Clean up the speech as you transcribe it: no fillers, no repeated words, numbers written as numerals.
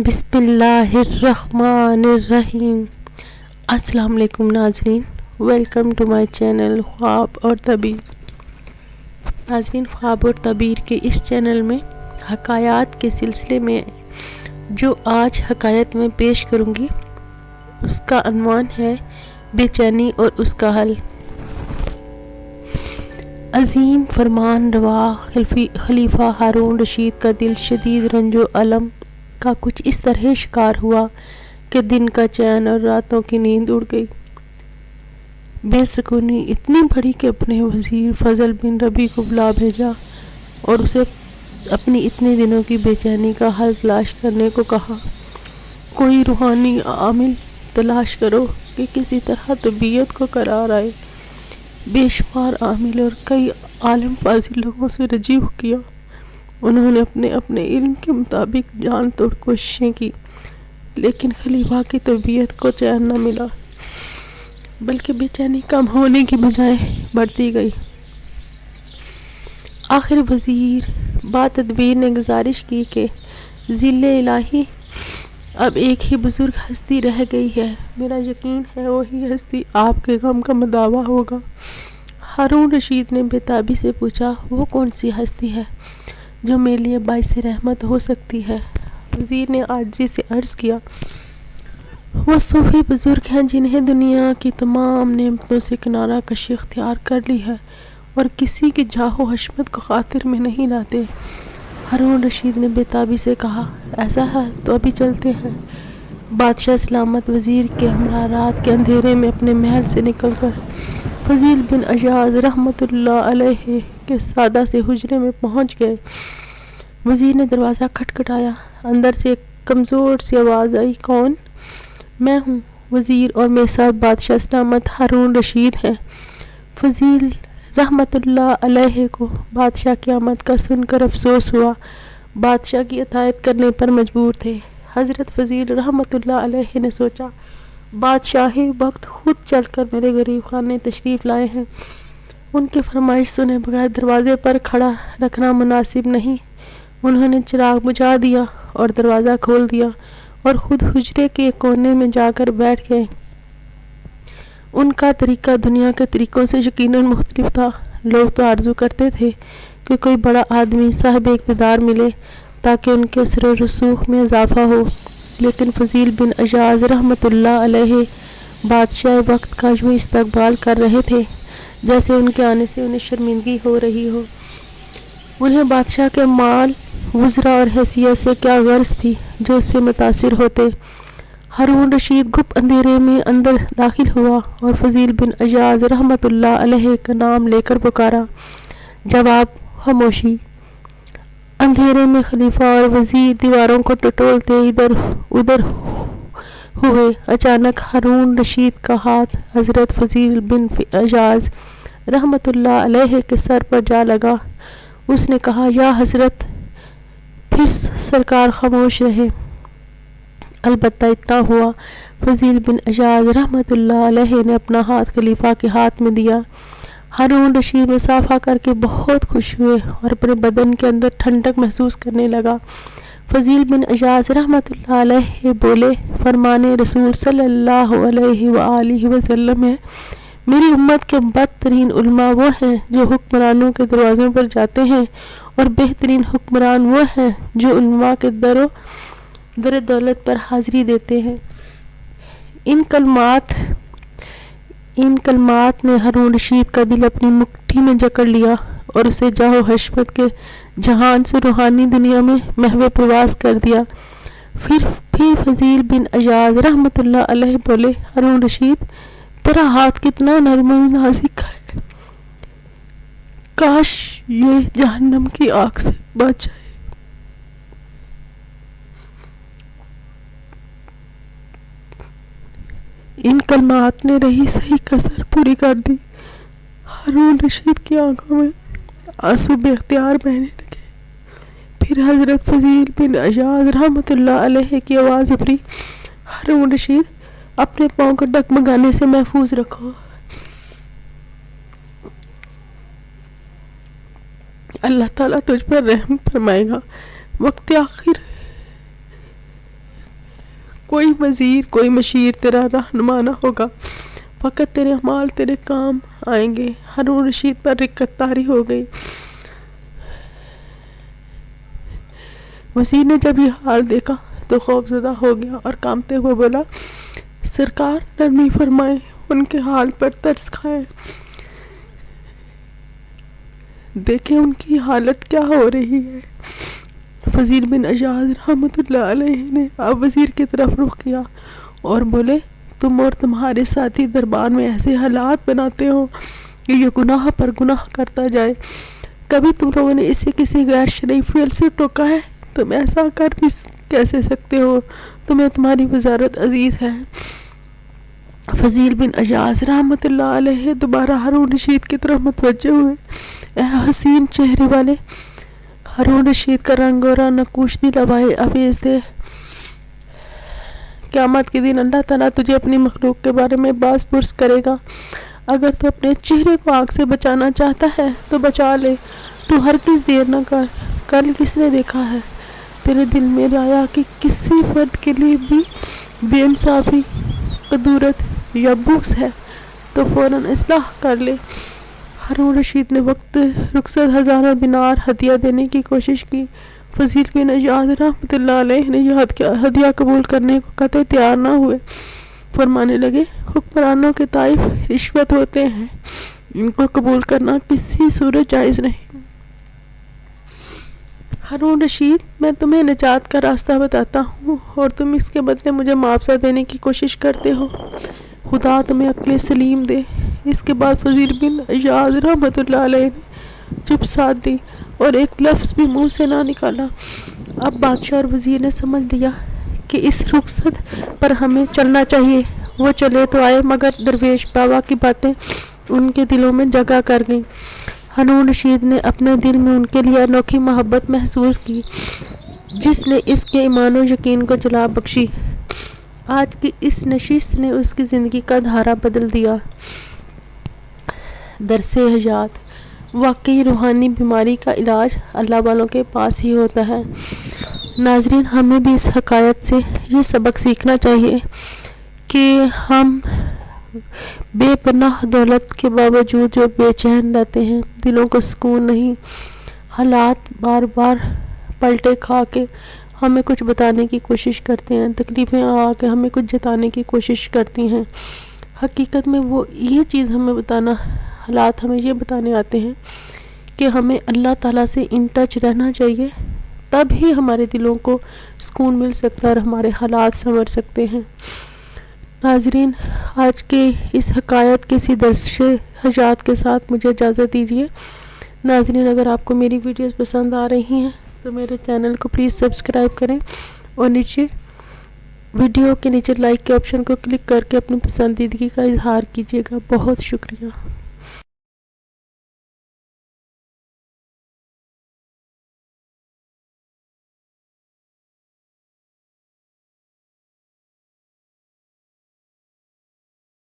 بسم اللہ الرحمن الرحیم۔ السلام علیکم ناظرین، ویلکم ٹو مائی چینل خواب اور تعبیر۔ ناظرین، خواب اور تعبیر کے اس چینل میں حکایات کے سلسلے میں جو آج حکایت میں پیش کروں گی اس کا عنوان ہے بے چینی اور اس کا حل۔ عظیم فرمان روا خلیفہ ہارون رشید کا دل شدید رنج و الم کا کچھ اس طرح شکار ہوا کہ دن کا چین اور راتوں کی نیند اڑ گئی۔ بے سکونی اتنی بڑھی کہ اپنے وزیر فضل بن ربیع کو بلا بھیجا اور اسے اپنی اتنے دنوں کی بے چینی کا حل تلاش کرنے کو کہا۔ کوئی روحانی عامل تلاش کرو کہ کسی طرح طبیعت کو قرار آئے۔ بے شمار عامل اور کئی عالم فاضل لوگوں سے رجوع کیا۔ انہوں نے اپنے علم کے مطابق جان توڑ کوششیں کی، لیکن خلیفہ کی طبیعت کو چین نہ ملا، بلکہ بے چینی کم ہونے کی بجائے بڑھتی گئی۔ آخر وزیر با تدبیر نے گزارش کی کہ ذل الہی، اب ایک ہی بزرگ ہستی رہ گئی ہے، میرا یقین ہے وہی ہستی آپ کے غم کا مداوا ہوگا۔ ہارون رشید نے بے تابی سے پوچھا، وہ کون سی ہستی ہے جو میرے لیے باعث رحمت ہو سکتی ہے؟ وزیر نے عاجزی سے عرض کیا، وہ صوفی بزرگ ہیں جنہیں دنیا کی تمام نعمتوں سے کنارہ کشی اختیار کر لی ہے اور کسی کی جاہ و حشمت کو خاطر میں نہیں لاتے۔ ہارون رشید نے بے تابی سے کہا، ایسا ہے تو ابھی چلتے ہیں۔ بادشاہ سلامت وزیر کے ہمراہ رات کے اندھیرے میں اپنے محل سے نکل کر فضیل بن عیاض رحمۃ اللہ علیہ کے سادہ سے حجرے میں پہنچ گئے۔ وزیر نے دروازہ کھٹکھٹایا۔ اندر سے ایک کمزور سی آواز آئی، کون؟ میں ہوں وزیر، اور میرے ساتھ بادشاہ سلامت ہارون رشید ہیں۔ فضیل رحمۃ اللہ علیہ کو بادشاہ کی آمد کا سن کر افسوس ہوا۔ بادشاہ کی اطاعت کرنے پر مجبور تھے۔ حضرت فضیل رحمۃ اللہ علیہ نے سوچا، بادشاہی وقت خود چل کر میرے غریب خانے تشریف لائے ہیں، ان کی فرمائش سنے بغیر دروازے پر کھڑا رکھنا مناسب نہیں۔ انہوں نے چراغ بجھا دیا اور دروازہ کھول دیا اور خود حجرے کے ایک کونے میں جا کر بیٹھ گئے۔ ان کا طریقہ دنیا کے طریقوں سے یقیناً مختلف تھا۔ لوگ تو آرزو کرتے تھے کہ کوئی بڑا آدمی صاحب اقتدار ملے تاکہ ان کے اثر و رسوخ میں اضافہ ہو، لیکن فضیل بن عیاض رحمۃ اللہ علیہ بادشاہ وقت کا یوں استقبال کر رہے تھے جیسے ان کے آنے سے انہیں شرمندگی ہو رہی ہو۔ انہیں بادشاہ کے مال، وزراء اور حیثیت سے کیا غرض تھی جو اس سے متاثر ہوتے۔ ہارون رشید گپ اندھیرے میں اندر داخل ہوا اور فضیل بن عیاض رحمۃ اللہ علیہ کا نام لے کر پکارا۔ جواب خاموشی۔ اندھیرے میں خلیفہ اور وزیر دیواروں کو ٹٹولتے ادھر ادھر ہوئے۔ اچانک ہارون رشید کا ہاتھ حضرت فضیل بن عیاض رحمۃ اللہ علیہ کے سر پر جا لگا۔ اس نے کہا، یا حضرت! پھر سرکار خاموش رہے۔ البتہ اتنا ہوا، فضیل بن عیاض رحمۃ اللہ علیہ نے اپنا ہاتھ خلیفہ کے ہاتھ میں دیا۔ ہارون رشید مصافحہ کر کے بہت خوش ہوئے اور اپنے بدن کے اندر ٹھنڈک محسوس کرنے لگا۔ فضیل بن عیاض رحمۃ اللہ علیہ بولے، فرمان رسول صلی اللہ علیہ وآلہ وسلم ہے، میری امت کے بدترین علماء وہ ہیں جو حکمرانوں کے دروازوں پر جاتے ہیں، اور بہترین حکمران وہ ہیں جو علماء کے در دولت پر حاضری دیتے ہیں۔ ان کلمات نے ہارون رشید کا دل اپنی مٹھی میں جکڑ لیا اور اسے جاہ و حشمت کے جہان سے روحانی دنیا میں محو پرواز کر دیا۔ پھر فضیل بن عیاض رحمۃ اللہ علیہ بولے، ہارون رشید، تیرا ہاتھ کتنا نرم و نازک ہے، کاش یہ جہنم کی آگ سے بچ جائے۔ ان کلمات نے رہی سہی کسر پوری کر دی۔ ہارون رشید کی آنکھوں میں آنسو بے اختیار بہنے لگے۔ پھر حضرت فضیل بن عیاض رحمۃ اللہ علیہ کی آواز ابھری، ہارون رشید، اپنے پاؤں کو ڈگمگانے سے محفوظ رکھو۔ اللہ تعالیٰ تجھ پر رحم فرمائے گا۔ وقت آخر کوئی وزیر کوئی مشیر تیرا رہنما نہ ہوگا، فقط تیرے اعمال تیرے کام آئیں گے۔ ہارون رشید پر رقت طاری ہو گئی۔ وزیر نے جب یہ حال دیکھا تو خوف زدہ ہو گیا اور کانپتے ہوئے بولا، سرکار نرمی فرمائیں، ان کے حال پر ترس کھائیں، دیکھیں ان کی حالت کیا ہو رہی ہے۔ فضیل بن عیاض رحمۃ اللہ علیہ نے اب وزیر کی طرف رخ کیا اور بولے، تم اور تمہارے ساتھی دربار میں ایسے حالات بناتے ہو کہ یہ گناہ پر گناہ کرتا جائے۔ کبھی تم لوگوں نے اسے کسی غیر شرعی فعل سے ٹوکا ہے؟ تم ایسا کر بھی کیسے سکتے ہو؟ تمہیں تمہاری وزارت عزیز ہے۔ فضیل بن عیاض رحمۃ اللہ علیہ دوبارہ ہارون رشید کی طرف متوجہ ہوئے۔ اے حسین چہرے والے، ہارون رشید کا رنگ گورا، نقوش دی لبائے ابیض تھے۔ قیامت کے دن اللہ تعالیٰ تجھے اپنی مخلوق کے بارے میں باز پرس کرے گا۔ اگر تو اپنے چہرے کو آگ سے بچانا چاہتا ہے تو بچا لے، تو ہرگز دیر نہ کر۔ کل کس نے دیکھا ہے تیرے دل میں رایا کہ کسی فرد کے لیے بھی بے انصافی، قدورت یا بغض ہے تو فوراً اصلاح کر لے۔ ہارون رشید نے وقت رخصت 1000 دینار ہدیہ دینے کی کوشش کی۔ فضیل بن عیاض رحمۃ اللہ علیہ نے یہ ہدیہ قبول کرنے کو قطعی تیار نہ ہوئے۔ فرمانے لگے، حکمرانوں کے طائف رشوت ہوتے ہیں، ان کو قبول کرنا کسی صورت جائز نہیں۔ ہارون رشید، میں تمہیں نجات کا راستہ بتاتا ہوں اور تم اس کے بدلے مجھے معاوضہ دینے کی کوشش کرتے ہو۔ خدا تمہیں عقل سلیم دے۔ اس کے بعد فضیل بن عیاض رحمۃ اللہ علیہ نے چپ سادھ لی اور ایک لفظ بھی منہ سے نہ نکالا۔ اب بادشاہ اور وزیر نے سمجھ لیا کہ اس رخصت پر ہمیں چلنا چاہیے۔ وہ چلے تو آئے، مگر درویش بابا کی باتیں ان کے دلوں میں جگہ کر گئیں۔ ہارون رشید نے اپنے دل میں ان کے لیے انوکھی محبت محسوس کی، جس نے اس کے ایمان و یقین کو جلا بخشی۔ آج کی اس نشست نے اس کی زندگی کا دھارا بدل دیا۔ درس حیات: واقعی روحانی بیماری کا علاج اللہ والوں کے پاس ہی ہوتا ہے۔ ناظرین، ہمیں بھی اس حکایت سے یہ سبق سیکھنا چاہیے کہ ہم بے پناہ دولت کے باوجود جو بے چین رہتے ہیں، دلوں کو سکون نہیں، حالات بار بار پلٹے کھا کے ہمیں کچھ بتانے کی کوشش کرتے ہیں، تکلیفیں آ کے ہمیں کچھ جتانے کی کوشش کرتی ہیں۔ حقیقت میں وہ یہ چیز ہمیں بتانا، حالات ہمیں یہ بتانے آتے ہیں کہ ہمیں اللہ تعالیٰ سے ان ٹچ رہنا چاہیے، تب ہی ہمارے دلوں کو سکون مل سکتا ہے اور ہمارے حالات سنور سکتے ہیں۔ ناظرین، آج کے اس حکایت کے اسی درس حیات کے ساتھ مجھے اجازت دیجیے۔ ناظرین، اگر آپ کو میری ویڈیوز پسند آ رہی ہیں تو میرے چینل کو پلیز سبسکرائب کریں اور ویڈیو کے نیچے لائک کے آپشن کو کلک کر کے اپنی پسندیدگی کا اظہار کیجیے گا۔ بہت شکریہ۔